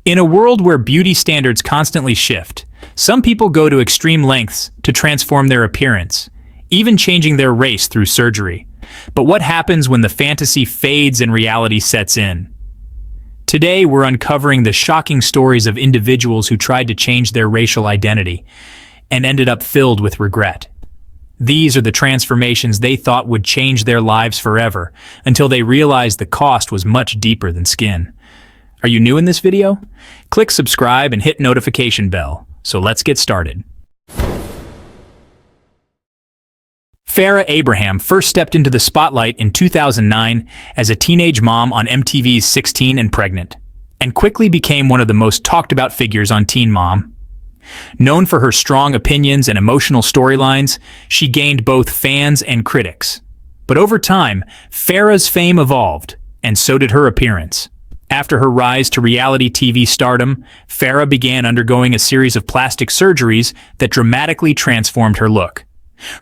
In a world where beauty standards constantly shift, some people go to extreme lengths to transform their appearance, even changing their race through surgery. But what happens when the fantasy fades and reality sets in? Today, we're uncovering the shocking stories of individuals who tried to change their racial identity and ended up filled with regret. These are the transformations they thought would change their lives forever, until they realized the cost was much deeper than skin. Are you new in this video? Click subscribe and hit notification bell. So let's get started. Farrah Abraham first stepped into the spotlight in 2009 as a teenage mom on MTV's 16 and Pregnant, and quickly became one of the most talked about figures on Teen Mom. Known for her strong opinions and emotional storylines, she gained both fans and critics. But over time, Farrah's fame evolved, and so did her appearance. After her rise to reality TV stardom, Farrah began undergoing a series of plastic surgeries that dramatically transformed her look.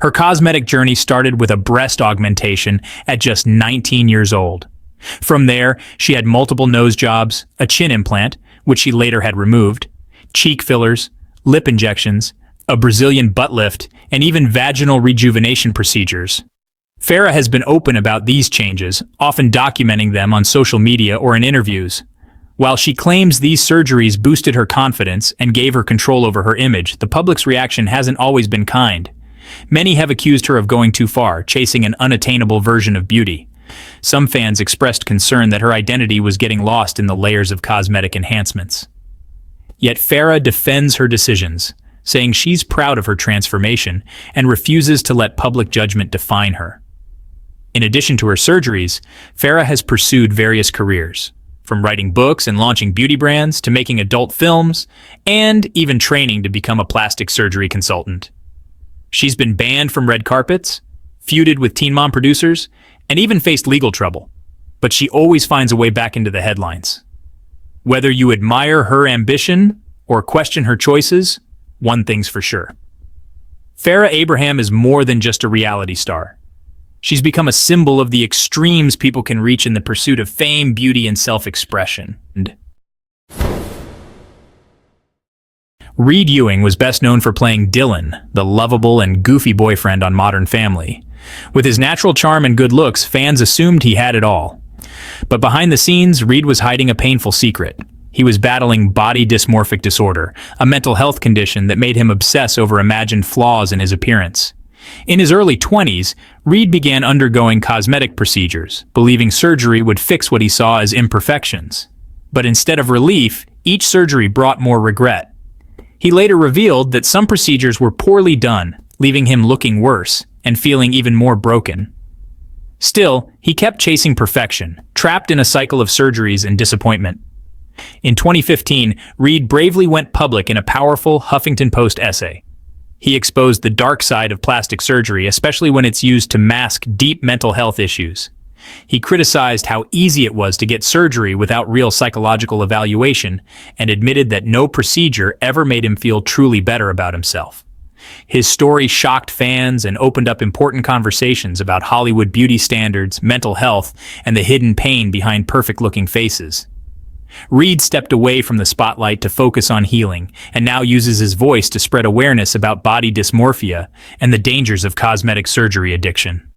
Her cosmetic journey started with a breast augmentation at just 19 years old. From there, she had multiple nose jobs, a chin implant, which she later had removed, cheek fillers, lip injections, a Brazilian butt lift, and even vaginal rejuvenation procedures. Farrah has been open about these changes, often documenting them on social media or in interviews. While she claims these surgeries boosted her confidence and gave her control over her image, the public's reaction hasn't always been kind. Many have accused her of going too far, chasing an unattainable version of beauty. Some fans expressed concern that her identity was getting lost in the layers of cosmetic enhancements. Yet Farrah defends her decisions, saying she's proud of her transformation and refuses to let public judgment define her. In addition to her surgeries, Farrah has pursued various careers, from writing books and launching beauty brands to making adult films, and even training to become a plastic surgery consultant. She's been banned from red carpets, feuded with Teen Mom producers, and even faced legal trouble. But she always finds a way back into the headlines. Whether you admire her ambition or question her choices, one thing's for sure. Farrah Abraham is more than just a reality star. She's become a symbol of the extremes people can reach in the pursuit of fame, beauty, and self-expression. Reed Ewing was best known for playing Dylan, the lovable and goofy boyfriend on Modern Family. With his natural charm and good looks, fans assumed he had it all. But behind the scenes, Reed was hiding a painful secret. He was battling body dysmorphic disorder, a mental health condition that made him obsess over imagined flaws in his appearance. In his early 20s, Reed began undergoing cosmetic procedures, believing surgery would fix what he saw as imperfections. But instead of relief, each surgery brought more regret. He later revealed that some procedures were poorly done, leaving him looking worse and feeling even more broken. Still, he kept chasing perfection, trapped in a cycle of surgeries and disappointment. In 2015, Reed bravely went public in a powerful Huffington Post essay. He exposed the dark side of plastic surgery, especially when it's used to mask deep mental health issues. He criticized how easy it was to get surgery without real psychological evaluation and admitted that no procedure ever made him feel truly better about himself. His story shocked fans and opened up important conversations about Hollywood beauty standards, mental health, and the hidden pain behind perfect-looking faces. Reed stepped away from the spotlight to focus on healing, and now uses his voice to spread awareness about body dysmorphia and the dangers of cosmetic surgery addiction.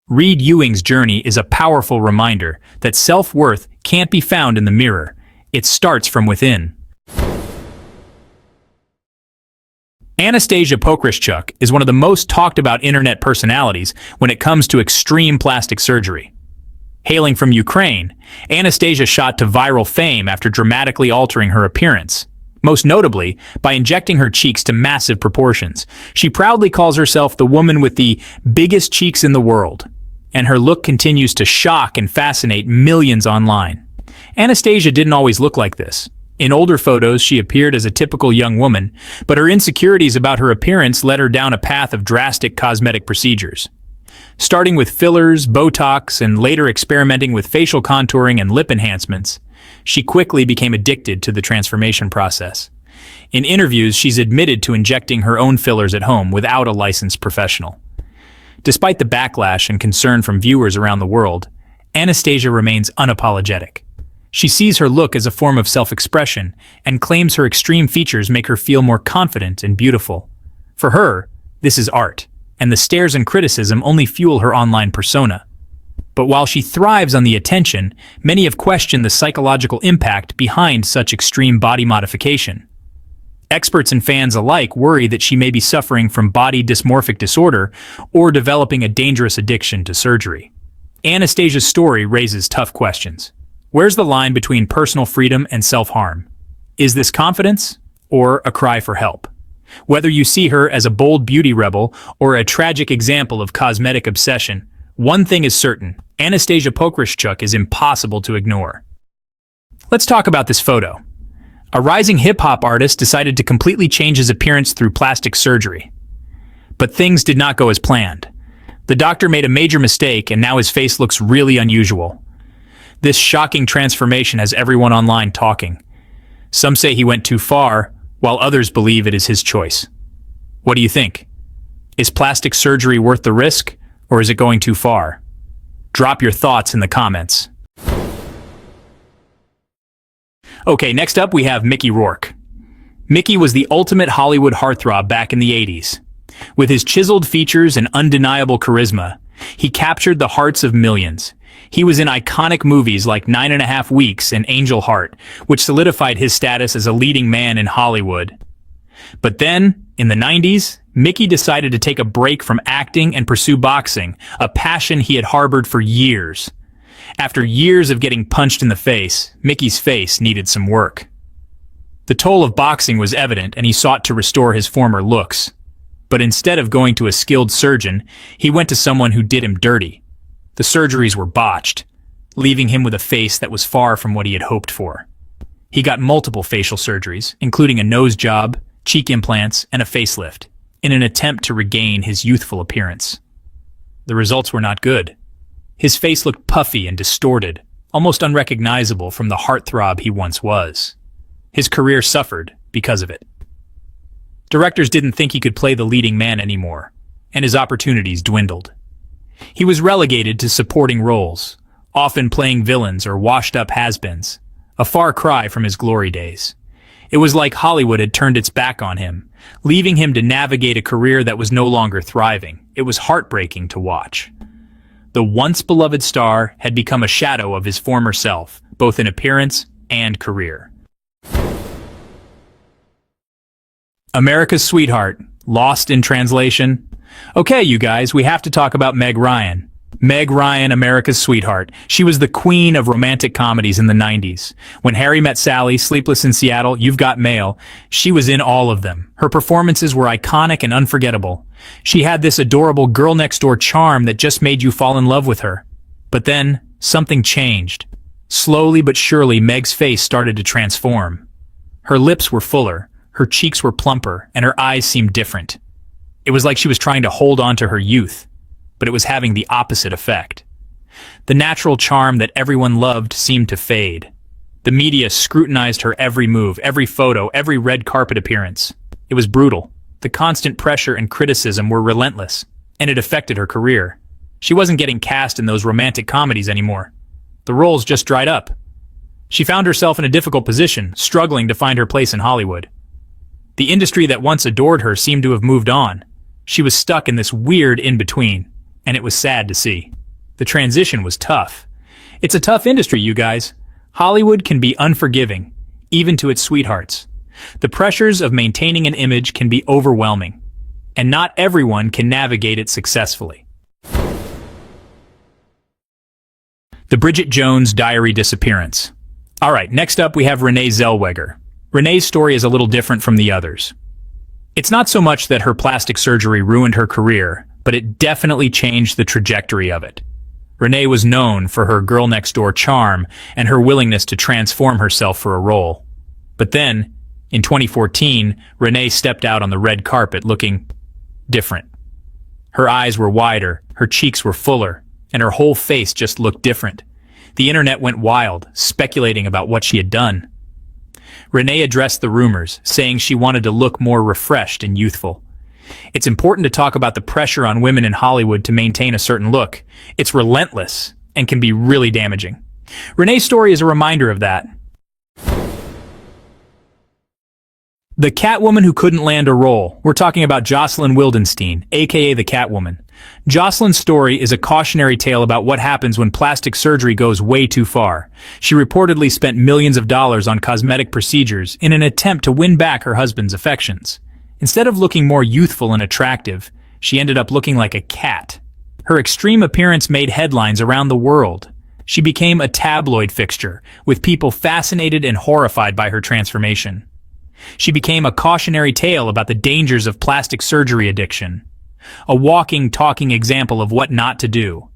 Reed Ewing's journey is a powerful reminder that self-worth can't be found in the mirror. It starts from within. Anastasia Pokerchuk is one of the most talked about internet personalities when it comes to extreme plastic surgery. Hailing from Ukraine, Anastasia shot to viral fame after dramatically altering her appearance. Most notably, by injecting her cheeks to massive proportions. She proudly calls herself the woman with the biggest cheeks in the world, and her look continues to shock and fascinate millions online. Anastasia didn't always look like this. In older photos, she appeared as a typical young woman, but her insecurities about her appearance led her down a path of drastic cosmetic procedures. Starting with fillers, Botox, and later experimenting with facial contouring and lip enhancements, she quickly became addicted to the transformation process. In interviews, she's admitted to injecting her own fillers at home without a licensed professional. Despite the backlash and concern from viewers around the world, Anastasia remains unapologetic. She sees her look as a form of self-expression and claims her extreme features make her feel more confident and beautiful. For her, this is art, and the stares and criticism only fuel her online persona. But while she thrives on the attention, many have questioned the psychological impact behind such extreme body modification. Experts and fans alike worry that she may be suffering from body dysmorphic disorder or developing a dangerous addiction to surgery. Anastasia's story raises tough questions. Where's the line between personal freedom and self-harm? Is this confidence or a cry for help? Whether you see her as a bold beauty rebel or a tragic example of cosmetic obsession, one thing is certain: Anastasia Pokerchuk is impossible to ignore. Let's talk about this photo. A rising hip-hop artist decided to completely change his appearance through plastic surgery. But things did not go as planned. The doctor made a major mistake, and now his face looks really unusual. This shocking transformation has everyone online talking. Some say he went too far, while others believe it is his choice. What do you think? Is plastic surgery worth the risk, or is it going too far? Drop your thoughts in the comments. Okay, next up we have Mickey Rourke. Mickey was the ultimate Hollywood heartthrob back in the 80s. With his chiseled features and undeniable charisma, he captured the hearts of millions. He was in iconic movies like 9.5 Weeks and Angel Heart, which solidified his status as a leading man in Hollywood. But then, in the 90s, Mickey decided to take a break from acting and pursue boxing, a passion he had harbored for years. After years of getting punched in the face, Mickey's face needed some work. The toll of boxing was evident, and he sought to restore his former looks. But instead of going to a skilled surgeon, he went to someone who did him dirty. The surgeries were botched, leaving him with a face that was far from what he had hoped for. He got multiple facial surgeries, including a nose job, cheek implants, and a facelift, in an attempt to regain his youthful appearance. The results were not good. His face looked puffy and distorted, almost unrecognizable from the heartthrob he once was. His career suffered because of it. Directors didn't think he could play the leading man anymore, and his opportunities dwindled. He was relegated to supporting roles, often playing villains or washed-up has-beens, a far cry from his glory days. It was like Hollywood had turned its back on him, leaving him to navigate a career that was no longer thriving. It was heartbreaking to watch. The once-beloved star had become a shadow of his former self, both in appearance and career. America's Sweetheart, lost in translation. Okay, you guys, we have to talk about Meg Ryan. Meg Ryan, America's Sweetheart. She was the queen of romantic comedies in the 90s. When Harry Met Sally, Sleepless in Seattle, You've Got Mail, she was in all of them. Her performances were iconic and unforgettable. She had this adorable girl-next-door charm that just made you fall in love with her. But then, something changed. Slowly but surely, Meg's face started to transform. Her lips were fuller, her cheeks were plumper, and her eyes seemed different. It was like she was trying to hold on to her youth, but it was having the opposite effect. The natural charm that everyone loved seemed to fade. The media scrutinized her every move, every photo, every red carpet appearance. It was brutal. The constant pressure and criticism were relentless, and it affected her career. She wasn't getting cast in those romantic comedies anymore. The roles just dried up. She found herself in a difficult position, struggling to find her place in Hollywood. The industry that once adored her seemed to have moved on. She was stuck in this weird in-between, and it was sad to see. The transition was tough. It's a tough industry, you guys. Hollywood can be unforgiving, even to its sweethearts. The pressures of maintaining an image can be overwhelming, and not everyone can navigate it successfully. The Bridget Jones Diary disappearance. Alright, next up we have Renee Zellweger. Renee's story is a little different from the others. It's not so much that her plastic surgery ruined her career, but it definitely changed the trajectory of it. Renee was known for her girl-next-door charm and her willingness to transform herself for a role. But then, in 2014, Renee stepped out on the red carpet looking different. Her eyes were wider, her cheeks were fuller, and her whole face just looked different. The internet went wild, speculating about what she had done. Renee addressed the rumors, saying she wanted to look more refreshed and youthful. It's important to talk about the pressure on women in Hollywood to maintain a certain look. It's relentless and can be really damaging. Renee's story is a reminder of that. The Catwoman who couldn't land a role. We're talking about Jocelyn Wildenstein, aka the Catwoman. Jocelyn's story is a cautionary tale about what happens when plastic surgery goes way too far. She reportedly spent millions of dollars on cosmetic procedures in an attempt to win back her husband's affections. Instead of looking more youthful and attractive, she ended up looking like a cat. Her extreme appearance made headlines around the world. She became a tabloid fixture, with people fascinated and horrified by her transformation. She became a cautionary tale about the dangers of plastic surgery addiction. A walking, talking example of what not to do.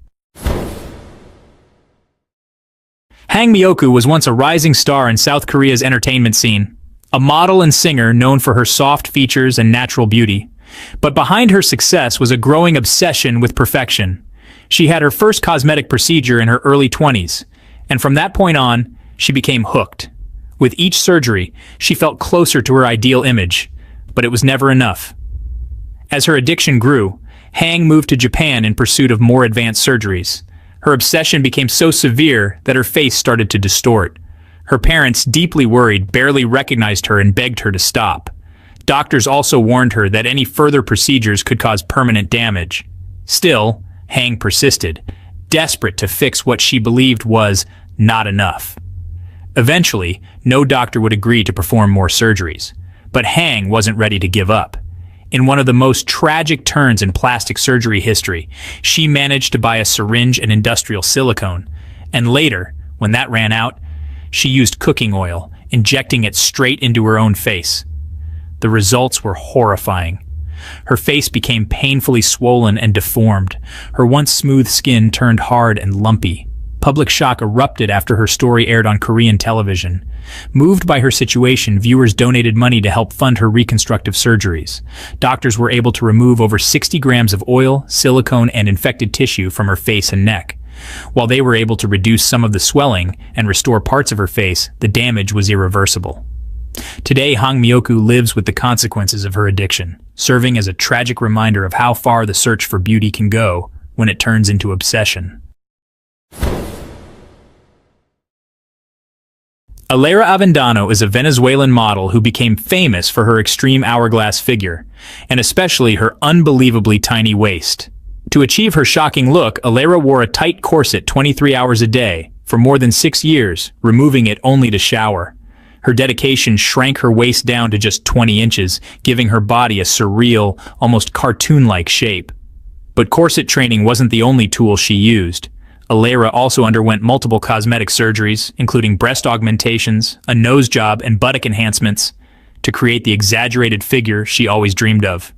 Hang Myoku was once a rising star in South Korea's entertainment scene, a model and singer known for her soft features and natural beauty. But behind her success was a growing obsession with perfection. She had her first cosmetic procedure in her early 20s, and from that point on, she became hooked. With each surgery, she felt closer to her ideal image, but it was never enough. As her addiction grew, Hang moved to Japan in pursuit of more advanced surgeries. Her obsession became so severe that her face started to distort. Her parents, deeply worried, barely recognized her and begged her to stop. Doctors also warned her that any further procedures could cause permanent damage. Still, Hang persisted, desperate to fix what she believed was not enough. Eventually, no doctor would agree to perform more surgeries, but Hang wasn't ready to give up. In one of the most tragic turns in plastic surgery history, she managed to buy a syringe and industrial silicone, and later, when that ran out, she used cooking oil, injecting it straight into her own face. The results were horrifying. Her face became painfully swollen and deformed. Her once smooth skin turned hard and lumpy. Public shock erupted after her story aired on Korean television. Moved by her situation, viewers donated money to help fund her reconstructive surgeries. Doctors were able to remove over 60 grams of oil, silicone, and infected tissue from her face and neck. While they were able to reduce some of the swelling and restore parts of her face, the damage was irreversible. Today, Hang Myoku lives with the consequences of her addiction, serving as a tragic reminder of how far the search for beauty can go when it turns into obsession. Aola Aendano is a Venezuelan model who became famous for her extreme hourglass figure, and especially her unbelievably tiny waist. To achieve her shocking look, Aola wore a tight corset 23 hours a day for more than 6 years, removing it only to shower. Her dedication shrank her waist down to just 20 inches, giving her body a surreal, almost cartoon-like shape. But corset training wasn't the only tool she used. Aola also underwent multiple cosmetic surgeries, including breast augmentations, a nose job, and buttock enhancements, to create the exaggerated figure she always dreamed of.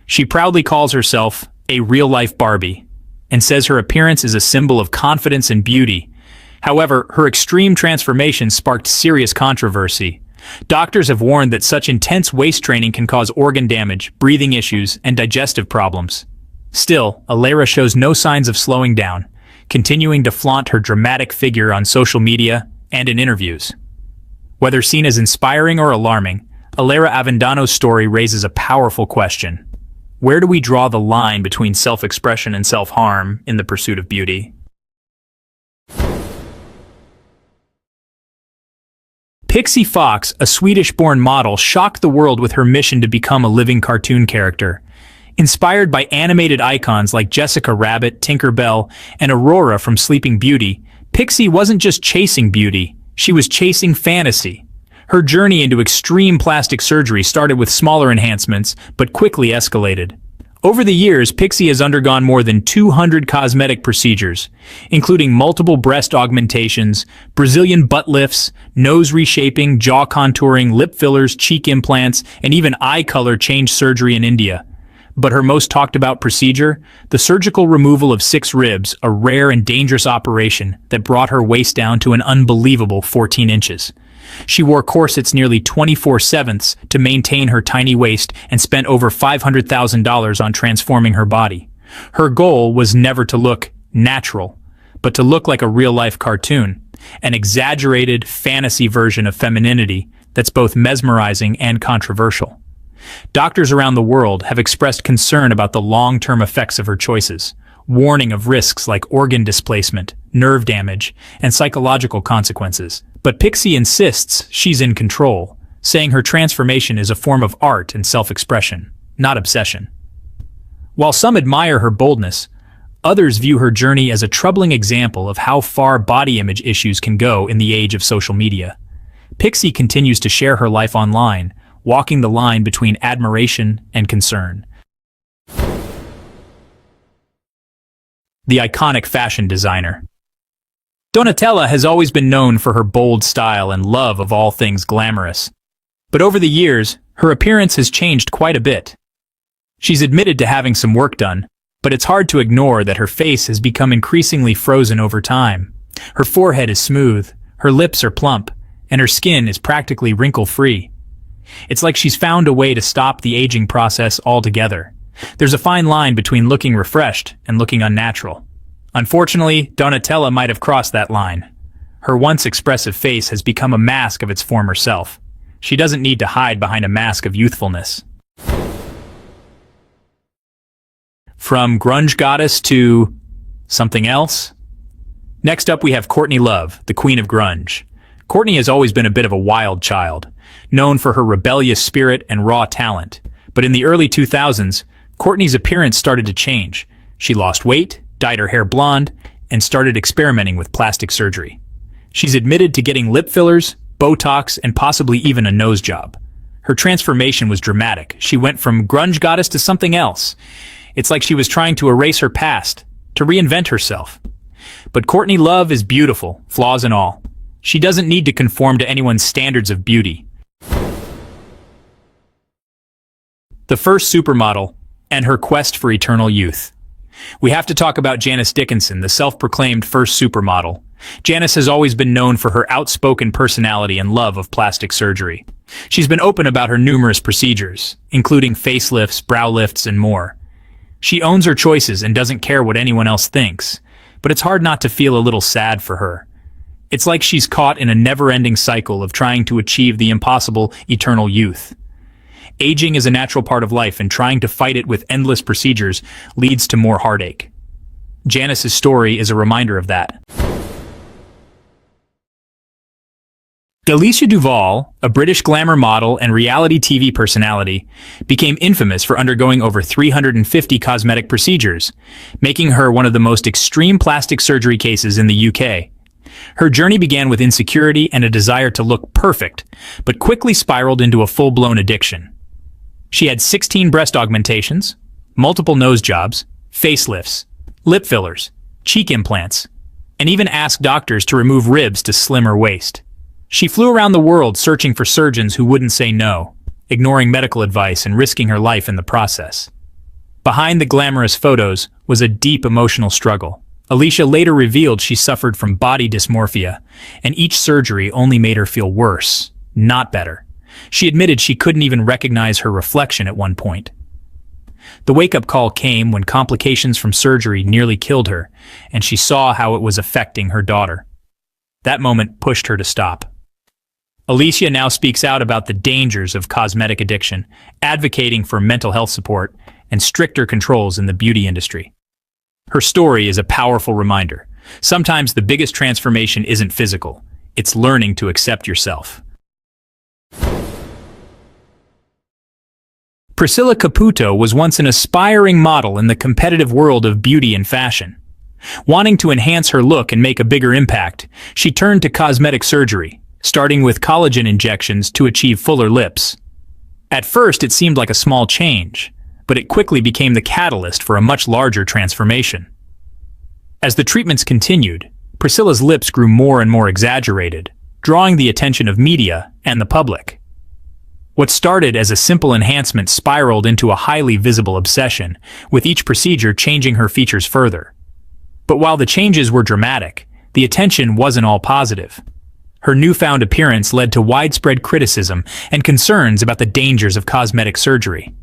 She proudly calls herself a real-life Barbie, and says her appearance is a symbol of confidence and beauty. However, her extreme transformation sparked serious controversy. Doctors have warned that such intense waist training can cause organ damage, breathing issues, and digestive problems. Still, Aola shows no signs of slowing down, continuing to flaunt her dramatic figure on social media and in interviews. Whether seen as inspiring or alarming, Aola Aendano's story raises a powerful question. Where do we draw the line between self-expression and self-harm in the pursuit of beauty? Pixie Fox, a Swedish-born model, shocked the world with her mission to become a living cartoon character. Inspired by animated icons like Jessica Rabbit, Tinker Bell, and Aurora from Sleeping Beauty, Pixie wasn't just chasing beauty, she was chasing fantasy. Her journey into extreme plastic surgery started with smaller enhancements, but quickly escalated. Over the years, Pixie has undergone more than 200 cosmetic procedures, including multiple breast augmentations, Brazilian butt lifts, nose reshaping, jaw contouring, lip fillers, cheek implants, and even eye color change surgery in India. But her most talked about procedure, the surgical removal of 6 ribs, a rare and dangerous operation that brought her waist down to an unbelievable 14 inches. She wore corsets nearly 24/7 to maintain her tiny waist and spent over $500,000 on transforming her body. Her goal was never to look natural, but to look like a real-life cartoon, an exaggerated fantasy version of femininity that's both mesmerizing and controversial. Doctors around the world have expressed concern about the long-term effects of her choices. warning of risks like organ displacement, nerve damage, and psychological consequences. But Pixie insists she's in control, saying her transformation is a form of art and self-expression, not obsession. While some admire her boldness, others view her journey as a troubling example of how far body image issues can go in the age of social media. Pixie continues to share her life online, walking the line between admiration and concern. The iconic fashion designer. Donatella has always been known for her bold style and love of all things glamorous. But over the years, her appearance has changed quite a bit. She's admitted to having some work done, but it's hard to ignore that her face has become increasingly frozen over time. Her forehead is smooth, her lips are plump, and her skin is practically wrinkle-free. It's like she's found a way to stop the aging process altogether. There's a fine line between looking refreshed and looking unnatural. Unfortunately, Donatella might have crossed that line. Her once expressive face has become a mask of its former self. She doesn't need to hide behind a mask of youthfulness. From grunge goddess to something else? Next up we have Courtney Love, the queen of grunge. Courtney has always been a bit of a wild child, known for her rebellious spirit and raw talent. But in the early 2000s, Courtney's appearance started to change. She lost weight, dyed her hair blonde, and started experimenting with plastic surgery. She's admitted to getting lip fillers, Botox, and possibly even a nose job. Her transformation was dramatic. She went from grunge goddess to something else. It's like she was trying to erase her past, to reinvent herself. But Courtney Love is beautiful, flaws and all. She doesn't need to conform to anyone's standards of beauty. The first supermodel, and her quest for eternal youth. We have to talk about Janice Dickinson, the self-proclaimed first supermodel. Janice has always been known for her outspoken personality and love of plastic surgery. She's been open about her numerous procedures, including facelifts, brow lifts, and more. She owns her choices and doesn't care what anyone else thinks, but it's hard not to feel a little sad for her. It's like she's caught in a never-ending cycle of trying to achieve the impossible eternal youth. Aging is a natural part of life, and trying to fight it with endless procedures leads to more heartache. Janice's story is a reminder of that. Delicia Duval, a British glamour model and reality TV personality, became infamous for undergoing over 350 cosmetic procedures, making her one of the most extreme plastic surgery cases in the UK. Her journey began with insecurity and a desire to look perfect, but quickly spiraled into a full-blown addiction. She had 16 breast augmentations, multiple nose jobs, facelifts, lip fillers, cheek implants, and even asked doctors to remove ribs to slim her waist. She flew around the world searching for surgeons who wouldn't say no, ignoring medical advice and risking her life in the process. Behind the glamorous photos was a deep emotional struggle. Alicia later revealed she suffered from body dysmorphia, and each surgery only made her feel worse, not better. She admitted she couldn't even recognize her reflection at one point. The wake-up call came when complications from surgery nearly killed her, and she saw how it was affecting her daughter. That moment pushed her to stop. Alicia now speaks out about the dangers of cosmetic addiction, advocating for mental health support and stricter controls in the beauty industry. Her story is a powerful reminder. Sometimes the biggest transformation isn't physical, it's learning to accept yourself. Priscilla Caputo was once an aspiring model in the competitive world of beauty and fashion. Wanting to enhance her look and make a bigger impact, she turned to cosmetic surgery, starting with collagen injections to achieve fuller lips. At first, it seemed like a small change, but it quickly became the catalyst for a much larger transformation. As the treatments continued, Priscilla's lips grew more and more exaggerated, drawing the attention of media and the public. What started as a simple enhancement spiraled into a highly visible obsession, with each procedure changing her features further. But while the changes were dramatic, the attention wasn't all positive. Her newfound appearance led to widespread criticism and concerns about the dangers of cosmetic surgery.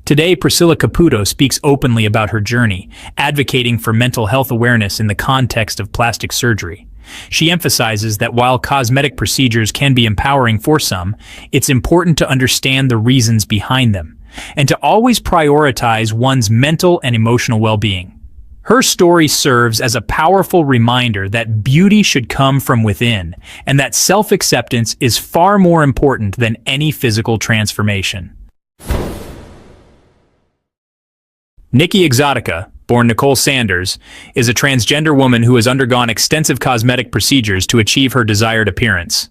Today, Priscilla Caputo speaks openly about her journey, advocating for mental health awareness in the context of plastic surgery. She emphasizes that while cosmetic procedures can be empowering for some, it's important to understand the reasons behind them, and to always prioritize one's mental and emotional well-being. Her story serves as a powerful reminder that beauty should come from within, and that self-acceptance is far more important than any physical transformation. Nikki Exotica, born Nicole Sanders, is a transgender woman who has undergone extensive cosmetic procedures to achieve her desired appearance.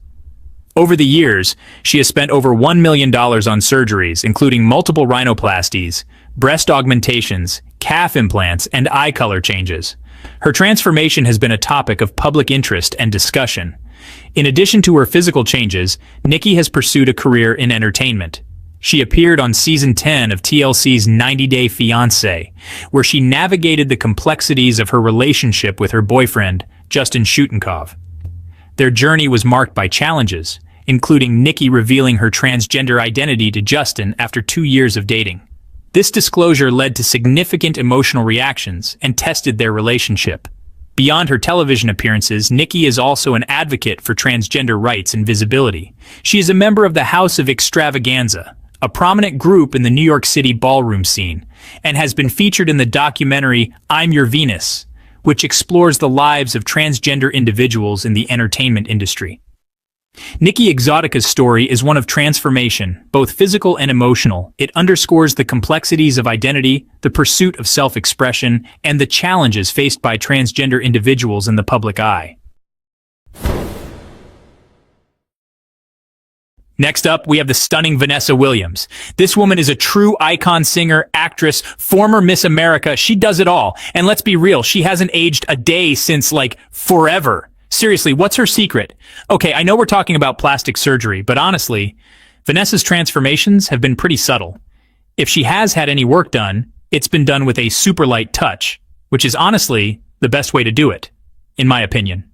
Over the years, she has spent over $1 million on surgeries, including multiple rhinoplasties, breast augmentations, calf implants, and eye color changes. Her transformation has been a topic of public interest and discussion. In addition to her physical changes, Nikki has pursued a career in entertainment. She appeared on season 10 of TLC's 90 Day Fiancé, where she navigated the complexities of her relationship with her boyfriend, Justin Shutenkov. Their journey was marked by challenges, including Nikki revealing her transgender identity to Justin after 2 years of dating. This disclosure led to significant emotional reactions and tested their relationship. Beyond her television appearances, Nikki is also an advocate for transgender rights and visibility. She is a member of the House of Extravaganza, a prominent group in the New York City ballroom scene, and has been featured in the documentary I'm Your Venus, which explores the lives of transgender individuals in the entertainment industry. Nikki Exotica's story is one of transformation, both physical and emotional. It underscores the complexities of identity, the pursuit of self-expression, and the challenges faced by transgender individuals in the public eye. Next up, we have the stunning Vanessa Williams. This woman is a true icon singer, actress, former Miss America. She does it all. And let's be real, she hasn't aged a day since, forever. Seriously, what's her secret? Okay, I know we're talking about plastic surgery, but honestly, Vanessa's transformations have been pretty subtle. If she has had any work done, it's been done with a super light touch, which is honestly the best way to do it, in my opinion.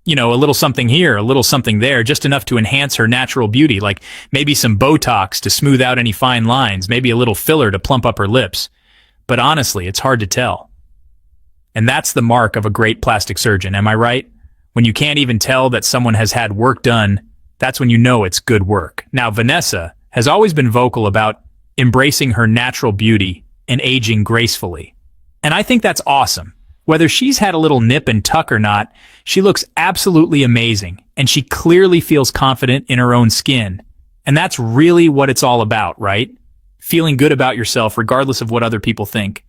You know, a little something here, a little something there, just enough to enhance her natural beauty, like maybe some Botox to smooth out any fine lines, maybe a little filler to plump up her lips. But honestly, it's hard to tell. And that's the mark of a great plastic surgeon, am I right? When you can't even tell that someone has had work done, that's when you know it's good work. Now, Vanessa has always been vocal about embracing her natural beauty and aging gracefully. And I think that's awesome. Whether she's had a little nip and tuck or not, she looks absolutely amazing, and she clearly feels confident in her own skin. And that's really what it's all about, right? Feeling good about yourself regardless of what other people think.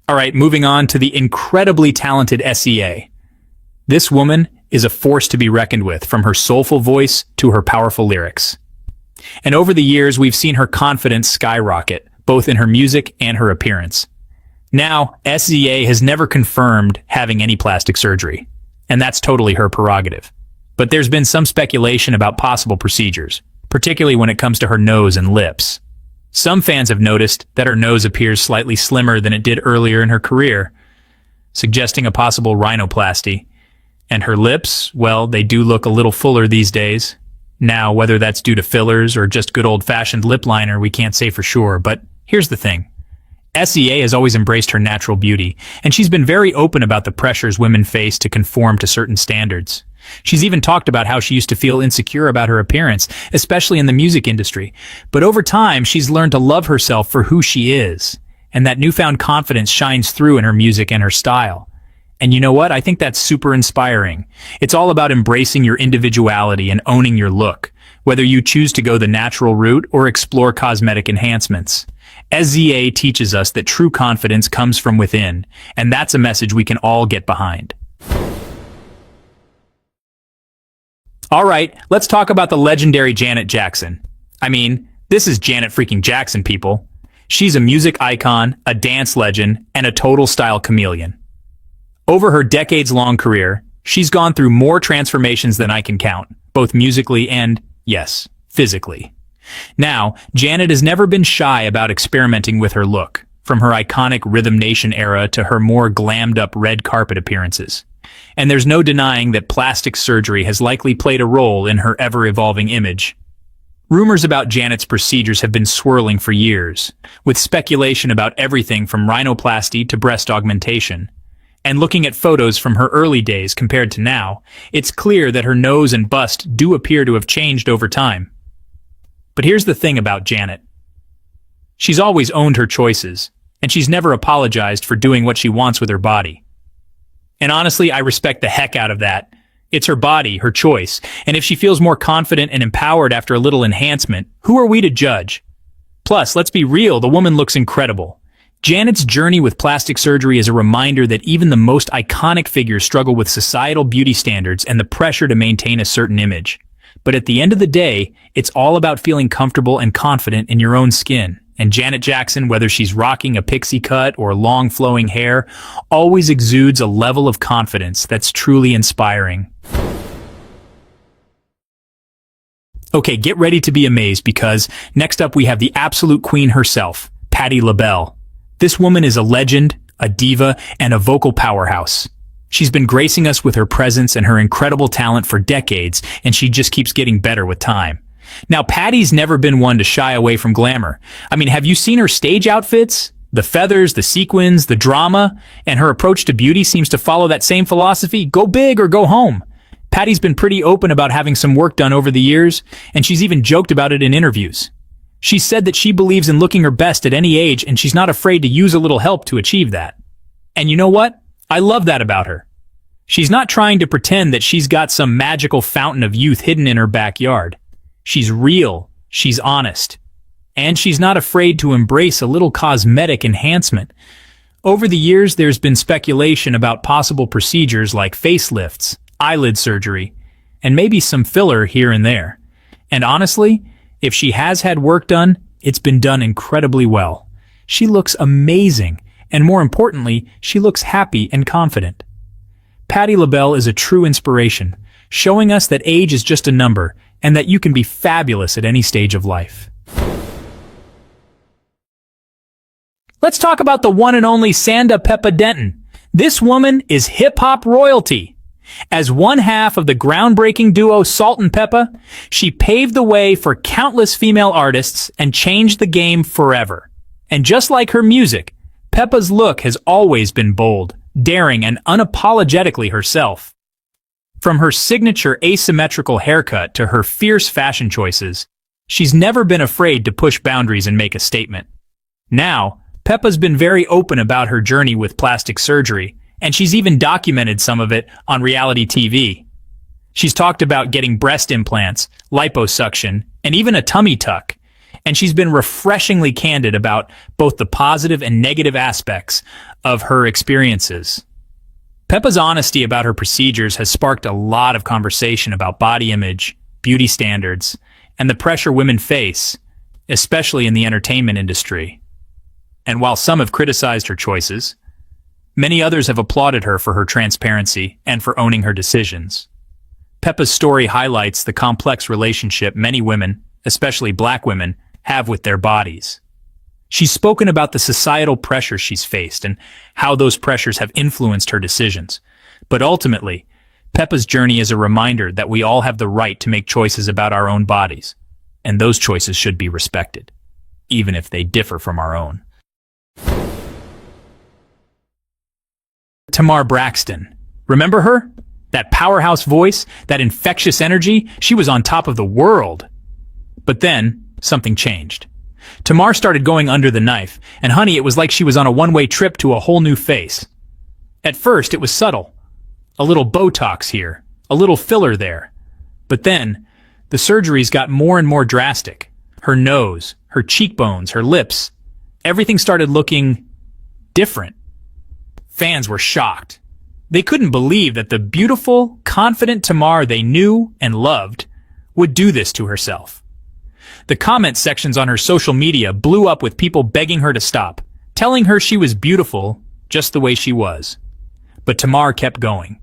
All right, moving on to the incredibly talented SEA. This woman is a force to be reckoned with, from her soulful voice to her powerful lyrics. And over the years, we've seen her confidence skyrocket, both in her music and her appearance. Now, SEA has never confirmed having any plastic surgery, and that's totally her prerogative. But there's been some speculation about possible procedures, particularly when it comes to her nose and lips. Some fans have noticed that her nose appears slightly slimmer than it did earlier in her career, suggesting a possible rhinoplasty. And her lips, well, they do look a little fuller these days. Now, whether that's due to fillers or just good old-fashioned lip liner, we can't say for sure, but here's the thing. SEA has always embraced her natural beauty, and she's been very open about the pressures women face to conform to certain standards. She's even talked about how she used to feel insecure about her appearance, especially in the music industry. But over time, she's learned to love herself for who she is, and that newfound confidence shines through in her music and her style. And you know what? I think that's super inspiring. It's all about embracing your individuality and owning your look, whether you choose to go the natural route or explore cosmetic enhancements. SEA teaches us that true confidence comes from within, and that's a message we can all get behind. All right, let's talk about the legendary Janet Jackson. I mean, this is Janet freaking Jackson, people. She's a music icon, a dance legend, and a total style chameleon. Over her decades-long career, she's gone through more transformations than I can count, both musically and, yes, physically. Now, Janet has never been shy about experimenting with her look, from her iconic Rhythm Nation era to her more glammed-up red carpet appearances. And there's no denying that plastic surgery has likely played a role in her ever-evolving image. Rumors about Janet's procedures have been swirling for years, with speculation about everything from rhinoplasty to breast augmentation. And looking at photos from her early days compared to now, it's clear that her nose and bust do appear to have changed over time. But here's the thing about Janet. She's always owned her choices, and she's never apologized for doing what she wants with her body. And honestly, I respect the heck out of that. It's her body, her choice, and if she feels more confident and empowered after a little enhancement, who are we to judge? Plus, let's be real, the woman looks incredible. Janet's journey with plastic surgery is a reminder that even the most iconic figures struggle with societal beauty standards and the pressure to maintain a certain image. But at the end of the day, it's all about feeling comfortable and confident in your own skin. And Janet Jackson, whether she's rocking a pixie cut or long flowing hair, always exudes a level of confidence that's truly inspiring. Okay, get ready to be amazed because next up we have the absolute queen herself, Patti LaBelle. This woman is a legend, a diva, and a vocal powerhouse. She's been gracing us with her presence and her incredible talent for decades, and she just keeps getting better with time. Now, Patti's never been one to shy away from glamour. I mean, have you seen her stage outfits? The feathers, the sequins, the drama, and her approach to beauty seems to follow that same philosophy, go big or go home. Patti's been pretty open about having some work done over the years, and she's even joked about it in interviews. She said that she believes in looking her best at any age, and she's not afraid to use a little help to achieve that. And you know what? I love that about her. She's not trying to pretend that she's got some magical fountain of youth hidden in her backyard. She's real, she's honest, and she's not afraid to embrace a little cosmetic enhancement. Over the years, there's been speculation about possible procedures like facelifts, eyelid surgery, and maybe some filler here and there. And honestly, if she has had work done, it's been done incredibly well. She looks amazing, and more importantly, she looks happy and confident. Patti LaBelle is a true inspiration, showing us that age is just a number, and that you can be fabulous at any stage of life. Let's talk about the one and only Peppa Denton. This woman is hip-hop royalty. As one half of the groundbreaking duo Salt and Peppa, she paved the way for countless female artists and changed the game forever. And just like her music, Peppa's look has always been bold, daring, and unapologetically herself. From her signature asymmetrical haircut to her fierce fashion choices, she's never been afraid to push boundaries and make a statement. Now, Peppa's been very open about her journey with plastic surgery, and she's even documented some of it on reality TV. She's talked about getting breast implants, liposuction, and even a tummy tuck, and she's been refreshingly candid about both the positive and negative aspects of her experiences. Peppa's honesty about her procedures has sparked a lot of conversation about body image, beauty standards, and the pressure women face, especially in the entertainment industry. And while some have criticized her choices, many others have applauded her for her transparency and for owning her decisions. Peppa's story highlights the complex relationship many women, especially black women, have with their bodies. She's spoken about the societal pressures she's faced and how those pressures have influenced her decisions. But ultimately, Peppa's journey is a reminder that we all have the right to make choices about our own bodies, and those choices should be respected, even if they differ from our own. Tamar Braxton. Remember her? That powerhouse voice, that infectious energy, she was on top of the world. But then, something changed. Tamar started going under the knife, and honey, it was like she was on a one-way trip to a whole new face. At first, it was subtle. A little Botox here, a little filler there. But then, the surgeries got more and more drastic. Her nose, her cheekbones, her lips, everything started looking different. Fans were shocked. They couldn't believe that the beautiful, confident Tamar they knew and loved would do this to herself. The comment sections on her social media blew up with people begging her to stop, telling her she was beautiful just the way she was. But Tamar kept going.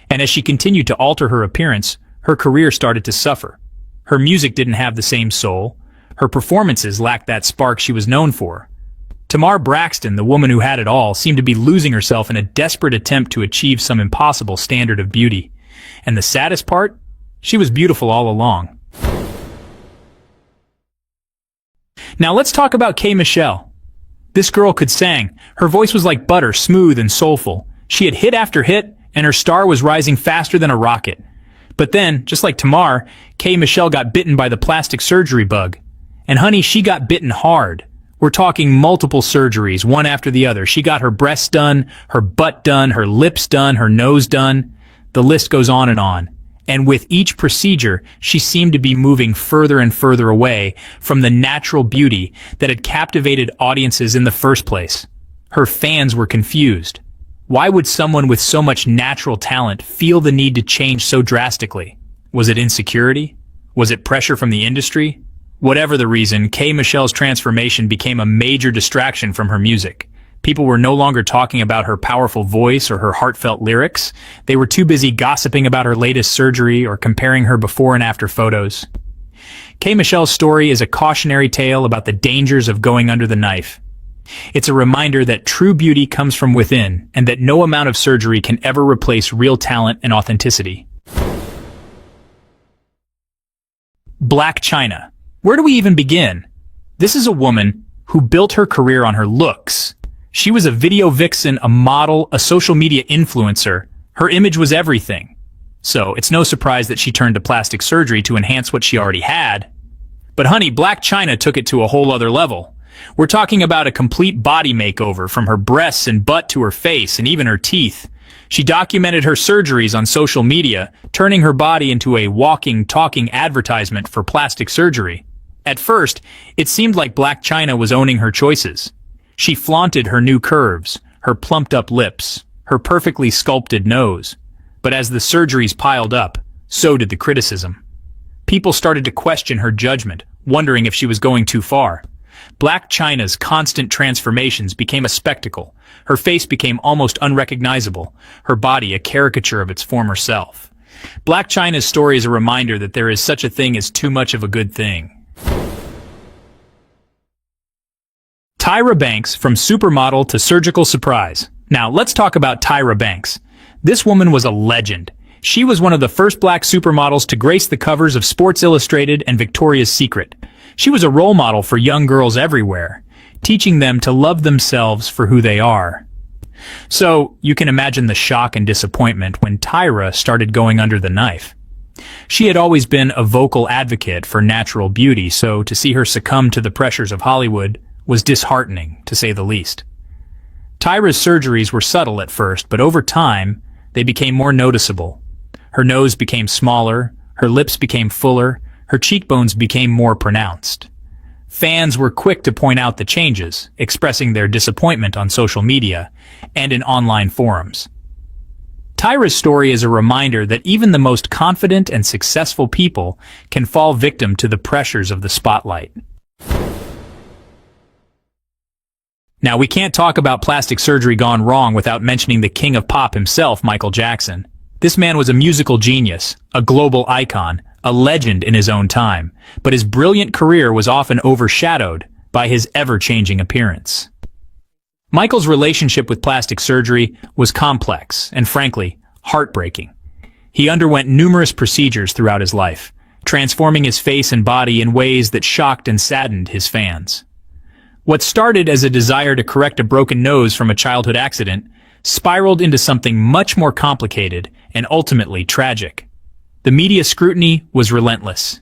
And as she continued to alter her appearance, her career started to suffer. Her music didn't have the same soul. Her performances lacked that spark she was known for. Tamar Braxton, the woman who had it all, seemed to be losing herself in a desperate attempt to achieve some impossible standard of beauty. And the saddest part? She was beautiful all along. Now let's talk about K. Michelle. This girl could sing. Her voice was like butter, smooth and soulful. She had hit after hit, and her star was rising faster than a rocket. But then, just like Tamar, K. Michelle got bitten by the plastic surgery bug. And honey, she got bitten hard. We're talking multiple surgeries, one after the other. She got her breasts done, her butt done, her lips done, her nose done. The list goes on. And with each procedure, she seemed to be moving further and further away from the natural beauty that had captivated audiences in the first place. Her fans were confused. Why would someone with so much natural talent feel the need to change so drastically? Was it insecurity? Was it pressure from the industry? Whatever the reason, K. Michelle's transformation became a major distraction from her music. People were no longer talking about her powerful voice or her heartfelt lyrics. They were too busy gossiping about her latest surgery or comparing her before and after photos. K. Michelle's story is a cautionary tale about the dangers of going under the knife. It's a reminder that true beauty comes from within and that no amount of surgery can ever replace real talent and authenticity. Blac Chyna. Where do we even begin? This is a woman who built her career on her looks. She was a video vixen, a model, a social media influencer. Her image was everything. So it's no surprise that she turned to plastic surgery to enhance what she already had. But honey, Blac Chyna took it to a whole other level. We're talking about a complete body makeover from her breasts and butt to her face and even her teeth. She documented her surgeries on social media, turning her body into a walking, talking advertisement for plastic surgery. At first, it seemed like Blac Chyna was owning her choices. She flaunted her new curves, her plumped-up lips, her perfectly sculpted nose. But as the surgeries piled up, so did the criticism. People started to question her judgment, wondering if she was going too far. Blac Chyna's constant transformations became a spectacle. Her face became almost unrecognizable, her body a caricature of its former self. Blac Chyna's story is a reminder that there is such a thing as too much of a good thing. Tyra Banks, from supermodel to surgical surprise. Now, let's talk about Tyra Banks. This woman was a legend. She was one of the first black supermodels to grace the covers of Sports Illustrated and Victoria's Secret. She was a role model for young girls everywhere, teaching them to love themselves for who they are. So, you can imagine the shock and disappointment when Tyra started going under the knife. She had always been a vocal advocate for natural beauty, so to see her succumb to the pressures of Hollywood was disheartening, to say the least. Tyra's surgeries were subtle at first, but over time, they became more noticeable. Her nose became smaller, her lips became fuller, her cheekbones became more pronounced. Fans were quick to point out the changes, expressing their disappointment on social media and in online forums. Tyra's story is a reminder that even the most confident and successful people can fall victim to the pressures of the spotlight. Now, we can't talk about plastic surgery gone wrong without mentioning the king of pop himself, Michael Jackson. This man was a musical genius, a global icon, a legend in his own time, but his brilliant career was often overshadowed by his ever-changing appearance. Michael's relationship with plastic surgery was complex and, frankly, heartbreaking. He underwent numerous procedures throughout his life, transforming his face and body in ways that shocked and saddened his fans. What started as a desire to correct a broken nose from a childhood accident spiraled into something much more complicated and ultimately tragic. The media scrutiny was relentless.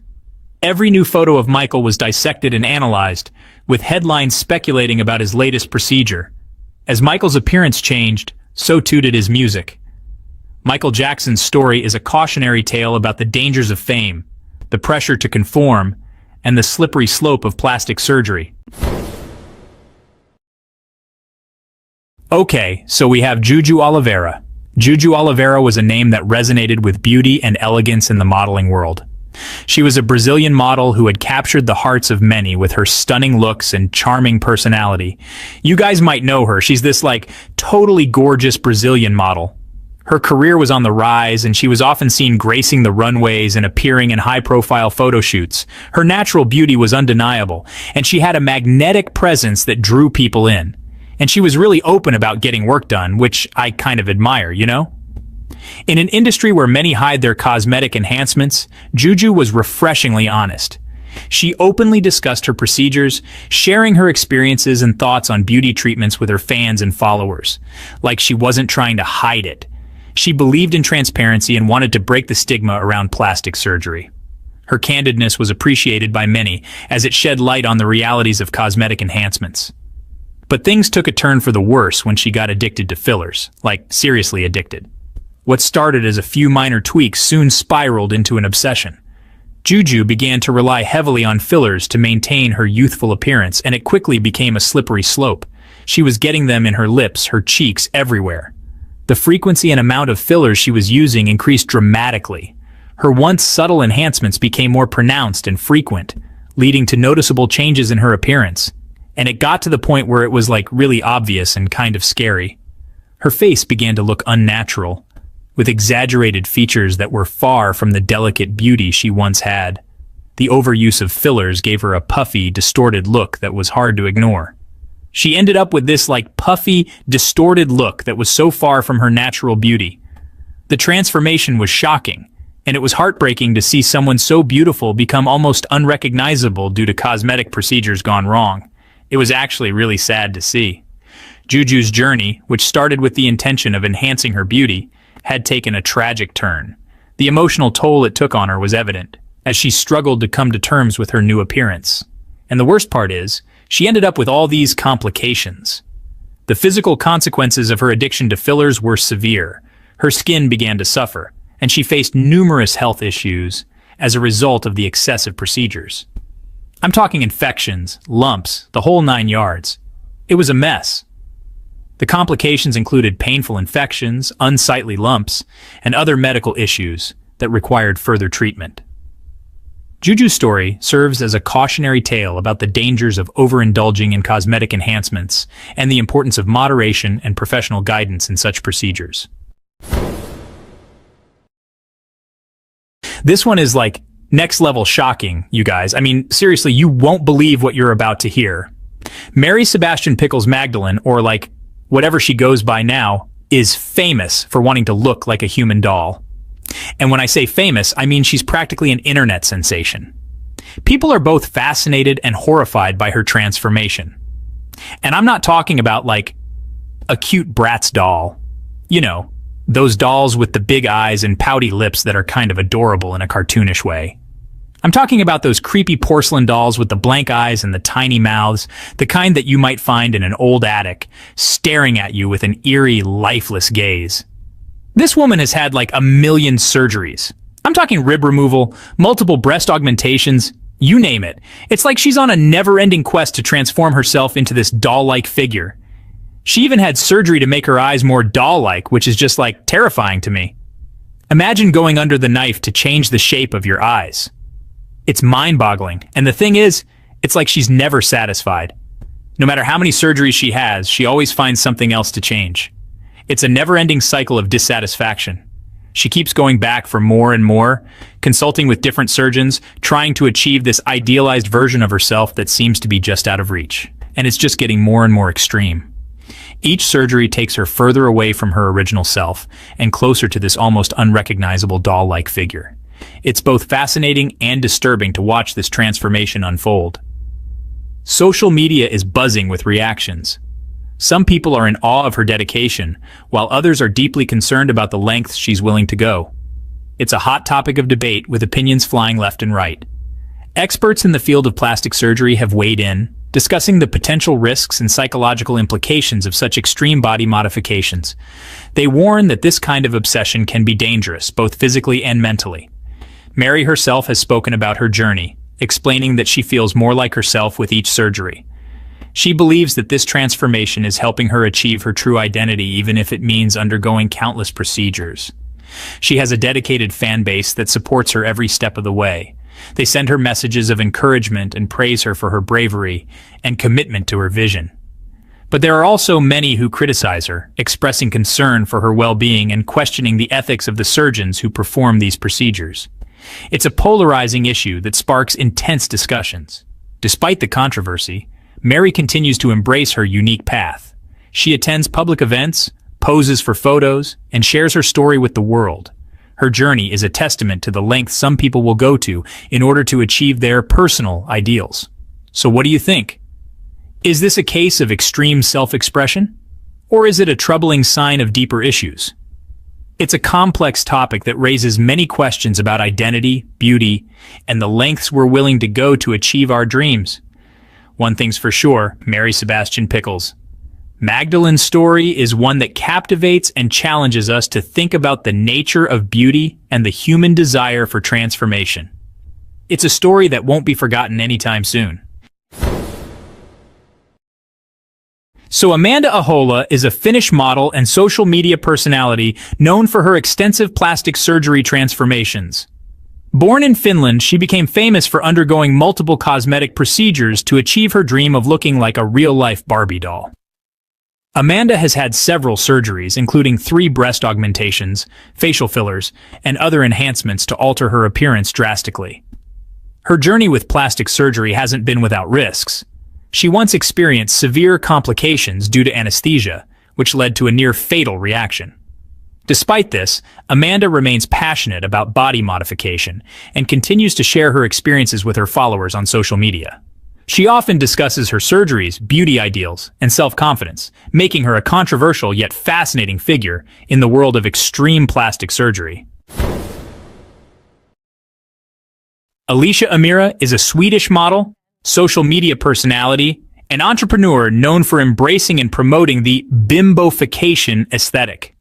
Every new photo of Michael was dissected and analyzed, with headlines speculating about his latest procedure. As Michael's appearance changed, so too did his music. Michael Jackson's story is a cautionary tale about the dangers of fame, the pressure to conform, and the slippery slope of plastic surgery. Okay, so we have Guju Alivea. Guju Alivea was a name that resonated with beauty and elegance in the modeling world. She was a Brazilian model who had captured the hearts of many with her stunning looks and charming personality. You guys might know her. She's this, totally gorgeous Brazilian model. Her career was on the rise, and she was often seen gracing the runways and appearing in high-profile photo shoots. Her natural beauty was undeniable, and she had a magnetic presence that drew people in. And she was really open about getting work done, which I kind of admire, you know? In an industry where many hide their cosmetic enhancements, Guju was refreshingly honest. She openly discussed her procedures, sharing her experiences and thoughts on beauty treatments with her fans and followers, like she wasn't trying to hide it. She believed in transparency and wanted to break the stigma around plastic surgery. Her candidness was appreciated by many, as it shed light on the realities of cosmetic enhancements. But things took a turn for the worse when she got addicted to fillers, like seriously addicted. What started as a few minor tweaks soon spiraled into an obsession. Guju began to rely heavily on fillers to maintain her youthful appearance, and it quickly became a slippery slope. She was getting them in her lips, her cheeks, everywhere. The frequency and amount of fillers she was using increased dramatically. Her once subtle enhancements became more pronounced and frequent, leading to noticeable changes in her appearance. And it got to the point where it was like really obvious and kind of scary. Her face began to look unnatural, with exaggerated features that were far from the delicate beauty she once had. The overuse of fillers gave her a puffy, distorted look that was hard to ignore. She ended up with this puffy, distorted look that was so far from her natural beauty. The transformation was shocking, and it was heartbreaking to see someone so beautiful become almost unrecognizable due to cosmetic procedures gone wrong. It was actually really sad to see. Guju's journey, which started with the intention of enhancing her beauty, had taken a tragic turn. The emotional toll it took on her was evident, as she struggled to come to terms with her new appearance. And the worst part is, she ended up with all these complications. The physical consequences of her addiction to fillers were severe. Her skin began to suffer, and she faced numerous health issues as a result of the excessive procedures. I'm talking infections, lumps, the whole 9 yards. It was a mess. The complications included painful infections, unsightly lumps, and other medical issues that required further treatment. Guju's story serves as a cautionary tale about the dangers of overindulging in cosmetic enhancements and the importance of moderation and professional guidance in such procedures. This one is next level shocking, you guys. I mean, seriously, you won't believe what you're about to hear. Mary Sebastian Pickles Magdalene, or whatever she goes by now, is famous for wanting to look like a human doll. And when I say famous, I mean she's practically an internet sensation. People are both fascinated and horrified by her transformation. And I'm not talking about a cute Bratz doll. You know, those dolls with the big eyes and pouty lips that are kind of adorable in a cartoonish way. I'm talking about those creepy porcelain dolls with the blank eyes and the tiny mouths, the kind that you might find in an old attic, staring at you with an eerie, lifeless gaze. This woman has had a million surgeries. I'm talking rib removal, multiple breast augmentations, you name it. It's like she's on a never-ending quest to transform herself into this doll-like figure. She even had surgery to make her eyes more doll-like, which is just terrifying to me. Imagine going under the knife to change the shape of your eyes. It's mind-boggling, and the thing is, it's like she's never satisfied. No matter how many surgeries she has, she always finds something else to change. It's a never-ending cycle of dissatisfaction. She keeps going back for more and more, consulting with different surgeons, trying to achieve this idealized version of herself that seems to be just out of reach. And it's just getting more and more extreme. Each surgery takes her further away from her original self and closer to this almost unrecognizable doll-like figure. It's both fascinating and disturbing to watch this transformation unfold. Social media is buzzing with reactions. Some people are in awe of her dedication, while others are deeply concerned about the lengths she's willing to go. It's a hot topic of debate, with opinions flying left and right. Experts in the field of plastic surgery have weighed in, discussing the potential risks and psychological implications of such extreme body modifications. They warn that this kind of obsession can be dangerous, both physically and mentally. Mary herself has spoken about her journey, explaining that she feels more like herself with each surgery. She believes that this transformation is helping her achieve her true identity, even if it means undergoing countless procedures. She has a dedicated fan base that supports her every step of the way. They send her messages of encouragement and praise her for her bravery and commitment to her vision. But there are also many who criticize her, expressing concern for her well-being and questioning the ethics of the surgeons who perform these procedures. It's a polarizing issue that sparks intense discussions. Despite the controversy, Mary continues to embrace her unique path. She attends public events, poses for photos, and shares her story with the world. Her journey is a testament to the lengths some people will go to in order to achieve their personal ideals. So what do you think? Is this a case of extreme self-expression? Or is it a troubling sign of deeper issues? It's a complex topic that raises many questions about identity, beauty, and the lengths we're willing to go to achieve our dreams. One thing's for sure, marry Sebastian Pickles. Magdalene's story is one that captivates and challenges us to think about the nature of beauty and the human desire for transformation. It's a story that won't be forgotten anytime soon. So Amanda Aola is a Finnish model and social media personality known for her extensive plastic surgery transformations. Born in Finland, she became famous for undergoing multiple cosmetic procedures to achieve her dream of looking like a real-life Barbie doll. Amanda has had several surgeries, including 3 breast augmentations, facial fillers, and other enhancements to alter her appearance drastically. Her journey with plastic surgery hasn't been without risks. She once experienced severe complications due to anesthesia, which led to a near-fatal reaction. Despite this, Amanda remains passionate about body modification and continues to share her experiences with her followers on social media. She often discusses her surgeries, beauty ideals, and self-confidence, making her a controversial yet fascinating figure in the world of extreme plastic surgery. Alicia Amamira is a Swedish model, social media personality, and entrepreneur known for embracing and promoting the bimbofication aesthetic.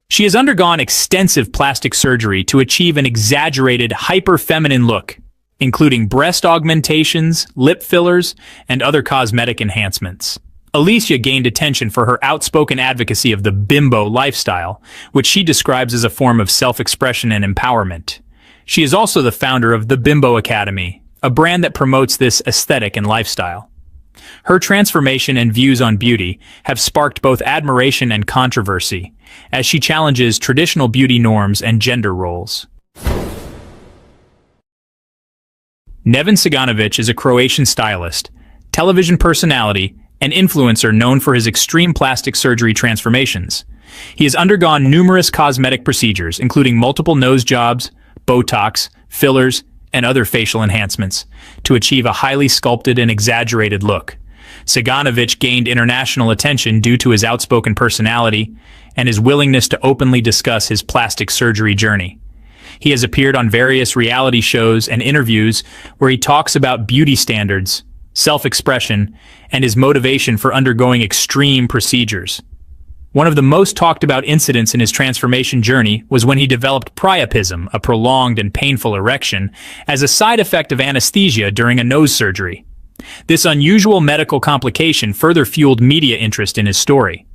She has undergone extensive plastic surgery to achieve an exaggerated, hyper-feminine look, including breast augmentations, lip fillers, and other cosmetic enhancements. Alicia gained attention for her outspoken advocacy of the bimbo lifestyle, which she describes as a form of self-expression and empowerment. She is also the founder of the Bimbo Academy, a brand that promotes this aesthetic and lifestyle. Her transformation and views on beauty have sparked both admiration and controversy, as she challenges traditional beauty norms and gender roles. Nevin Saganovich is a Croatian stylist, television personality, and influencer known for his extreme plastic surgery transformations. He has undergone numerous cosmetic procedures, including multiple nose jobs, Botox, fillers, and other facial enhancements, to achieve a highly sculpted and exaggerated look. Saganovich gained international attention due to his outspoken personality and his willingness to openly discuss his plastic surgery journey. He has appeared on various reality shows and interviews where he talks about beauty standards, self-expression, and his motivation for undergoing extreme procedures. One of the most talked about incidents in his transformation journey was when he developed priapism, a prolonged and painful erection, as a side effect of anesthesia during a nose surgery. This unusual medical complication further fueled media interest in his story.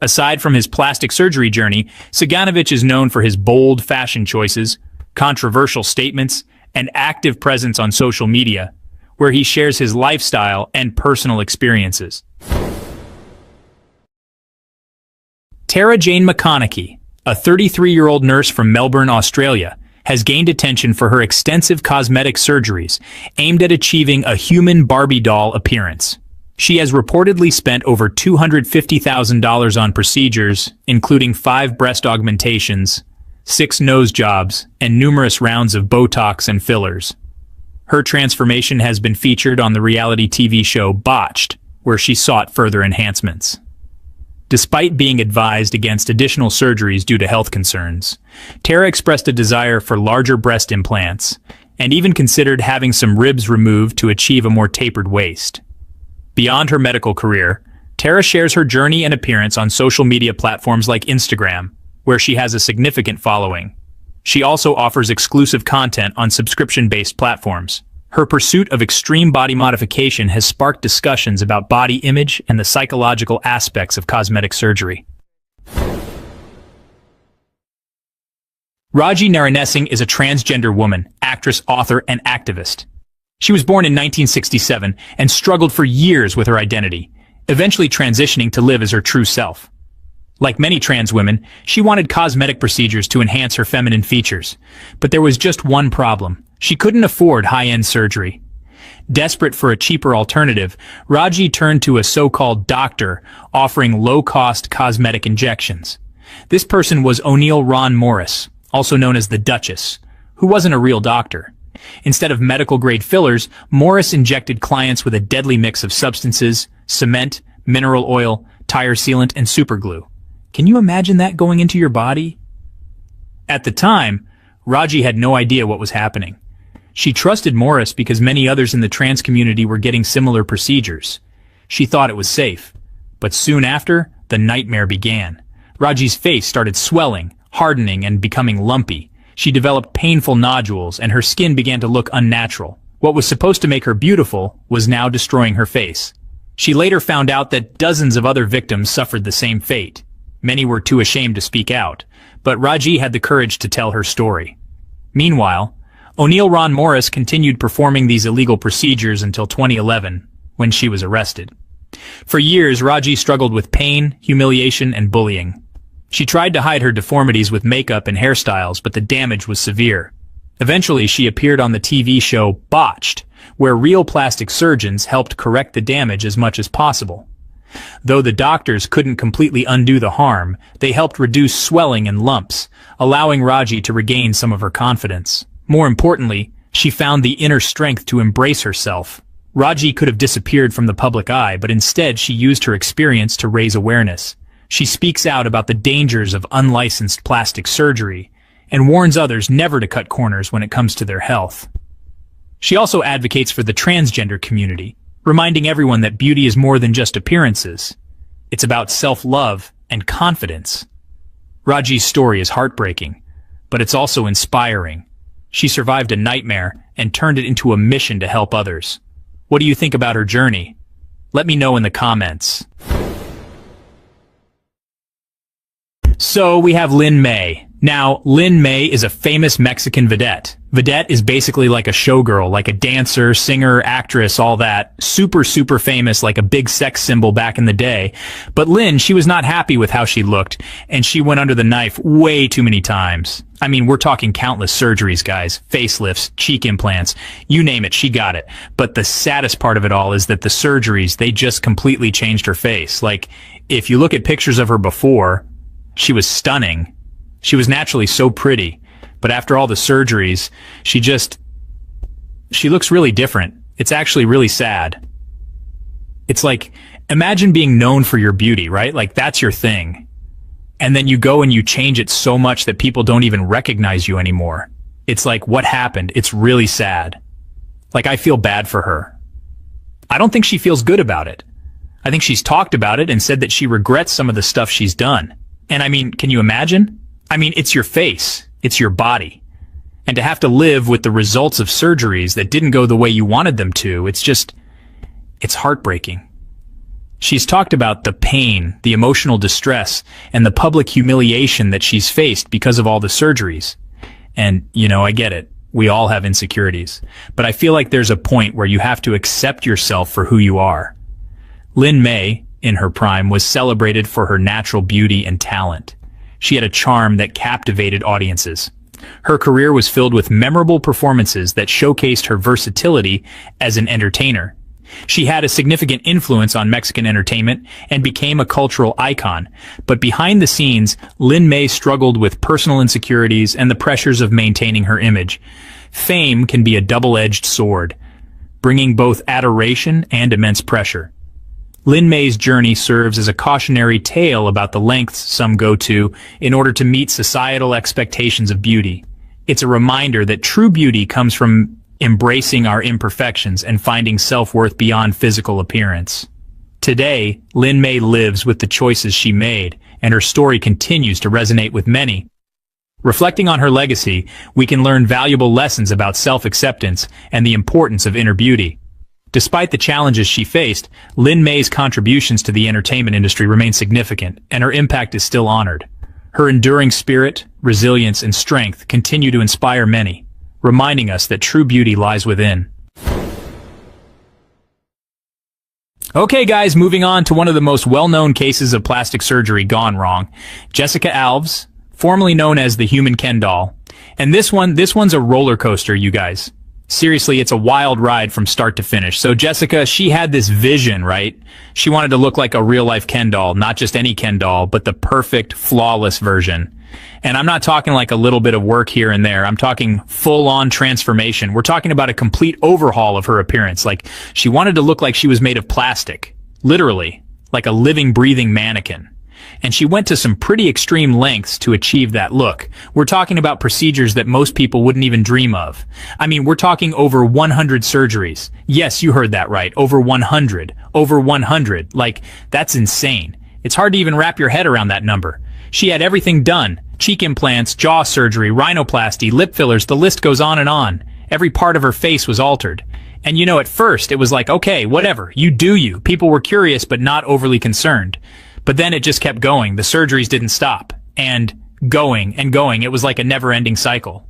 Aside from his plastic surgery journey, Saganovich is known for his bold fashion choices, controversial statements, and active presence on social media, where he shares his lifestyle and personal experiences. Tara Jane McConaughey, a 33-year-old nurse from Melbourne, Australia, has gained attention for her extensive cosmetic surgeries aimed at achieving a human Barbie doll appearance. She has reportedly spent over $250,000 on procedures, including 5 breast augmentations, 6 nose jobs, and numerous rounds of Botox and fillers. Her transformation has been featured on the reality TV show Botched, where she sought further enhancements. Despite being advised against additional surgeries due to health concerns, Tara expressed a desire for larger breast implants and even considered having some ribs removed to achieve a more tapered waist. Beyond her medical career, Tara shares her journey and appearance on social media platforms like Instagram, where she has a significant following. She also offers exclusive content on subscription-based platforms. Her pursuit of extreme body modification has sparked discussions about body image and the psychological aspects of cosmetic surgery. Raji Nari is a transgender woman, actress, author, and activist. She was born in 1967 and struggled for years with her identity, eventually transitioning to live as her true self. Like many trans women, she wanted cosmetic procedures to enhance her feminine features. But there was just one problem. She couldn't afford high-end surgery. Desperate for a cheaper alternative, Raji turned to a so-called doctor offering low-cost cosmetic injections. This person was O'Neill Ron Morris, also known as the Duchess, who wasn't a real doctor. Instead of medical-grade fillers, Morris injected clients with a deadly mix of substances, cement, mineral oil, tire sealant, and superglue. Can you imagine that going into your body? At the time, Raji had no idea what was happening. She trusted Morris because many others in the trans community were getting similar procedures. She thought it was safe. But soon after, the nightmare began. Raji's face started swelling, hardening, and becoming lumpy. She developed painful nodules, and her skin began to look unnatural. What was supposed to make her beautiful was now destroying her face. She later found out that dozens of other victims suffered the same fate. Many were too ashamed to speak out, but Raji had the courage to tell her story. Meanwhile, O'Neill Ron Morris continued performing these illegal procedures until 2011, when she was arrested. For years, Raji struggled with pain, humiliation, and bullying. She tried to hide her deformities with makeup and hairstyles, but the damage was severe. Eventually, she appeared on the TV show Botched, where real plastic surgeons helped correct the damage as much as possible. Though the doctors couldn't completely undo the harm, they helped reduce swelling and lumps, allowing Raji to regain some of her confidence. More importantly, she found the inner strength to embrace herself. Raji could have disappeared from the public eye, but instead she used her experience to raise awareness. She speaks out about the dangers of unlicensed plastic surgery and warns others never to cut corners when it comes to their health. She also advocates for the transgender community, reminding everyone that beauty is more than just appearances. It's about self-love and confidence. Raji's story is heartbreaking, but it's also inspiring. She survived a nightmare and turned it into a mission to help others. What do you think about her journey? Let me know in the comments. So we have Lin May. Now, Lin May is a famous Mexican vedette. Vedette is basically like a showgirl, like a dancer, singer, actress, all that. Super famous, like a big sex symbol back in the day. But Lin, she was not happy with how she looked, and she went under the knife way too many times. I mean, we're talking countless surgeries, guys. Facelifts, cheek implants, you name it, she got it. But the saddest part of it all is that the surgeries, they just completely changed her face. Like, if you look at pictures of her before, she was stunning. She was naturally so pretty, but after all the surgeries, she looks really different. It's actually really sad. It's like, imagine being known for your beauty, right? Like, that's your thing. And then you go and you change it so much that people don't even recognize you anymore. It's like, what happened? It's really sad. Like, I feel bad for her. I don't think she feels good about it. I think she's talked about it and said that she regrets some of the stuff she's done. And I mean, can you imagine? I mean, it's your face. It's your body. And to have to live with the results of surgeries that didn't go the way you wanted them to, it's heartbreaking. She's talked about the pain, the emotional distress, and the public humiliation that she's faced because of all the surgeries. And, you know, I get it. We all have insecurities. But I feel like there's a point where you have to accept yourself for who you are. Lin May, in her prime, was celebrated for her natural beauty and talent. She had a charm that captivated audiences. Her career was filled with memorable performances that showcased her versatility as an entertainer. She had a significant influence on Mexican entertainment and became a cultural icon. But behind the scenes, Lin May struggled with personal insecurities and the pressures of maintaining her image. Fame can be a double-edged sword, bringing both adoration and immense pressure. Lin May's journey serves as a cautionary tale about the lengths some go to in order to meet societal expectations of beauty. It's a reminder that true beauty comes from embracing our imperfections and finding self-worth beyond physical appearance. Today, Lin May lives with the choices she made, and her story continues to resonate with many. Reflecting on her legacy, we can learn valuable lessons about self-acceptance and the importance of inner beauty. Despite the challenges she faced, Lin May's contributions to the entertainment industry remain significant, and her impact is still honored. Her enduring spirit, resilience, and strength continue to inspire many, reminding us that true beauty lies within. Okay guys, moving on to one of the most well-known cases of plastic surgery gone wrong. Jessica Alves, formerly known as the Human Ken doll. And this one's a roller coaster, you guys. Seriously, it's a wild ride from start to finish. So Jessica, she had this vision, right? She wanted to look like a real-life Ken doll, not just any Ken doll, but the perfect, flawless version. And I'm not talking like a little bit of work here and there. I'm talking full-on transformation. We're talking about a complete overhaul of her appearance. Like, she wanted to look like she was made of plastic. Literally. Like a living, breathing mannequin. And she went to some pretty extreme lengths to achieve that look. We're talking about procedures that most people wouldn't even dream of. I mean, we're talking over 100 surgeries. Yes, you heard that right. Over 100. Over 100. Like, that's insane. It's hard to even wrap your head around that number. She had everything done. Cheek implants, jaw surgery, rhinoplasty, lip fillers, the list goes on and on. Every part of her face was altered. And you know, at first, it was like, okay, whatever, you do you. People were curious, but not overly concerned. But then it just kept going. The surgeries didn't stop. And going and going. It was like a never-ending cycle.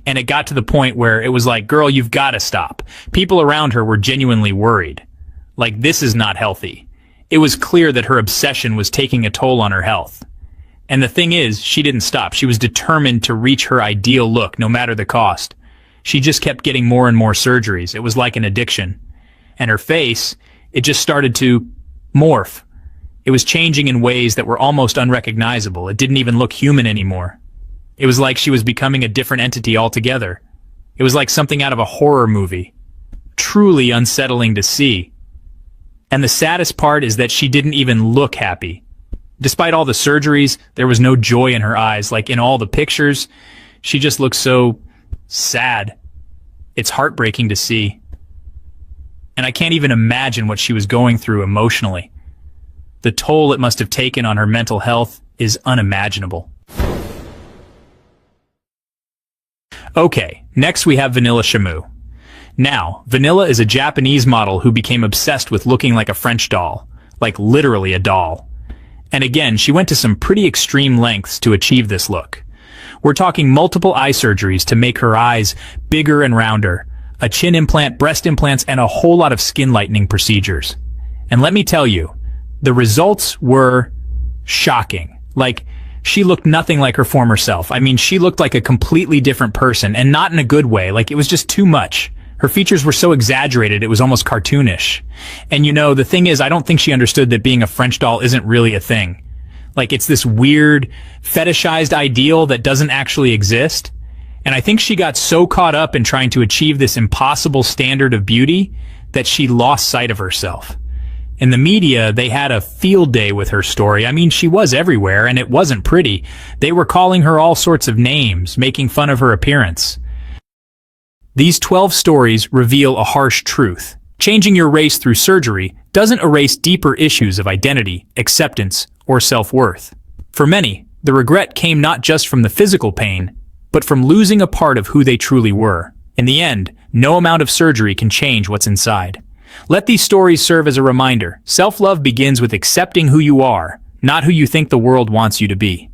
And it got to the point where it was like, girl, you've got to stop. People around her were genuinely worried. Like, this is not healthy. It was clear that her obsession was taking a toll on her health. And the thing is, she didn't stop. She was determined to reach her ideal look, no matter the cost. She just kept getting more and more surgeries. It was like an addiction. And her face, it just started to morph. It was changing in ways that were almost unrecognizable. It didn't even look human anymore. It was like she was becoming a different entity altogether. It was like something out of a horror movie. Truly unsettling to see. And the saddest part is that she didn't even look happy. Despite all the surgeries, there was no joy in her eyes. Like in all the pictures, she just looked so sad. It's heartbreaking to see. And I can't even imagine what she was going through emotionally. The toll it must have taken on her mental health is unimaginable. Okay, next we have Vanilla Shimu. Now, Vanilla is a Japanese model who became obsessed with looking like a French doll. Like literally a doll. And again, she went to some pretty extreme lengths to achieve this look. We're talking multiple eye surgeries to make her eyes bigger and rounder, a chin implant, breast implants, and a whole lot of skin lightening procedures. And let me tell you, the results were shocking. Like, she looked nothing like her former self. I mean, she looked like a completely different person, and not in a good way. Like, it was just too much. Her features were so exaggerated, it was almost cartoonish. And you know, the thing is, I don't think she understood that being a French doll isn't really a thing. Like, it's this weird, fetishized ideal that doesn't actually exist. And I think she got so caught up in trying to achieve this impossible standard of beauty that she lost sight of herself. In the media, they had a field day with her story. I mean, she was everywhere, and it wasn't pretty. They were calling her all sorts of names, making fun of her appearance. These 12 stories reveal a harsh truth. Changing your race through surgery doesn't erase deeper issues of identity, acceptance, or self-worth. For many, the regret came not just from the physical pain, but from losing a part of who they truly were. In the end, no amount of surgery can change what's inside. Let these stories serve as a reminder. Self-love begins with accepting who you are, not who you think the world wants you to be.